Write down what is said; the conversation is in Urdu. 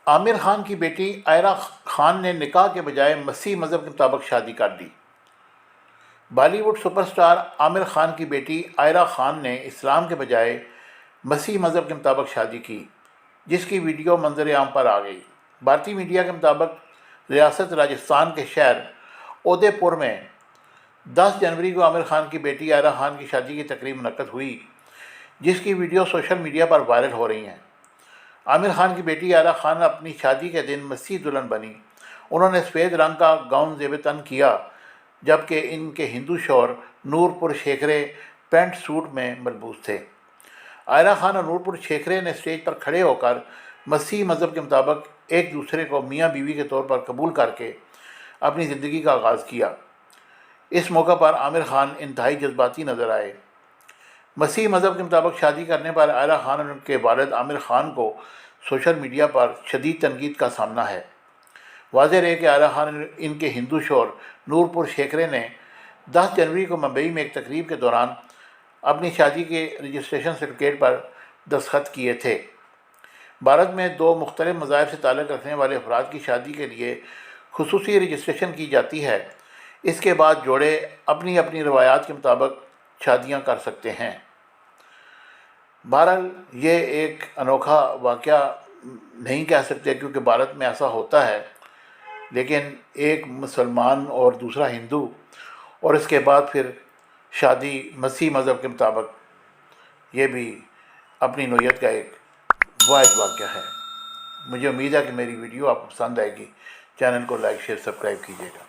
عامر خان کی بیٹی عائرہ خان نے نکاح کے بجائے مسیحی مذہب کے مطابق شادی کر دی۔ بالی would super star Aamir Khan کی بیٹی عائرہ خان نے اسلام کے بجائے مسیحی مذہب کے مطابق شادی کی، جس کی ویڈیو منظر عام پر آ گئی۔ بھارتی میڈیا کے مطابق ریاست راجستھان کے شہر اودے پور میں 10 جنوری کو عامر خان کی بیٹی عائرہ خان کی شادی کی تقریب منعقد ہوئی، جس کی ویڈیو سوشل میڈیا پر وائرل ہو رہی ہیں۔ عامر خان کی بیٹی عائرہ خان اپنی شادی کے دن مسیحی دلہن بنی۔ انہوں نے سفید رنگ کا گاؤن زیب تن کیا، جبکہ ان کے ہندو شوہر نور پور شیکھرے پینٹ سوٹ میں ملبوس تھے۔ عائرہ خان اور نور پور شیکھرے نے اسٹیج پر کھڑے ہو کر مسیحی مذہب کے مطابق ایک دوسرے کو میاں بیوی کے طور پر قبول کر کے اپنی زندگی کا آغاز کیا۔ اس موقع پر عامر خان انتہائی جذباتی نظر آئے۔ مسیحی مذہب کے مطابق شادی کرنے پر عائرہ خان اور ان کے والد عامر خان کو سوشل میڈیا پر شدید تنقید کا سامنا ہے۔ واضح رہے کہ عائرہ خان اور ان کے ہندو شوہر نور پور شیکھرے نے 10 جنوری کو ممبئی میں ایک تقریب کے دوران اپنی شادی کے رجسٹریشن سرٹیفکیٹ پر دستخط کیے تھے۔ بھارت میں 2 مختلف مذاہب سے تعلق رکھنے والے افراد کی شادی کے لیے خصوصی رجسٹریشن کی جاتی ہے۔ اس کے بعد جوڑے اپنی اپنی روایات کے مطابق شادیاں کر سکتے ہیں۔ بہرحال یہ ایک انوکھا واقعہ نہیں کہہ سکتے، کیونکہ بھارت میں ایسا ہوتا ہے، لیکن ایک مسلمان اور دوسرا ہندو، اور اس کے بعد پھر شادی مسیحی مذہب کے مطابق، یہ بھی اپنی نوعیت کا ایک واحد واقعہ ہے۔ مجھے امید ہے کہ میری ویڈیو آپ کو پسند آئے گی۔ چینل کو لائک شیئر سبسکرائب کیجیے گا۔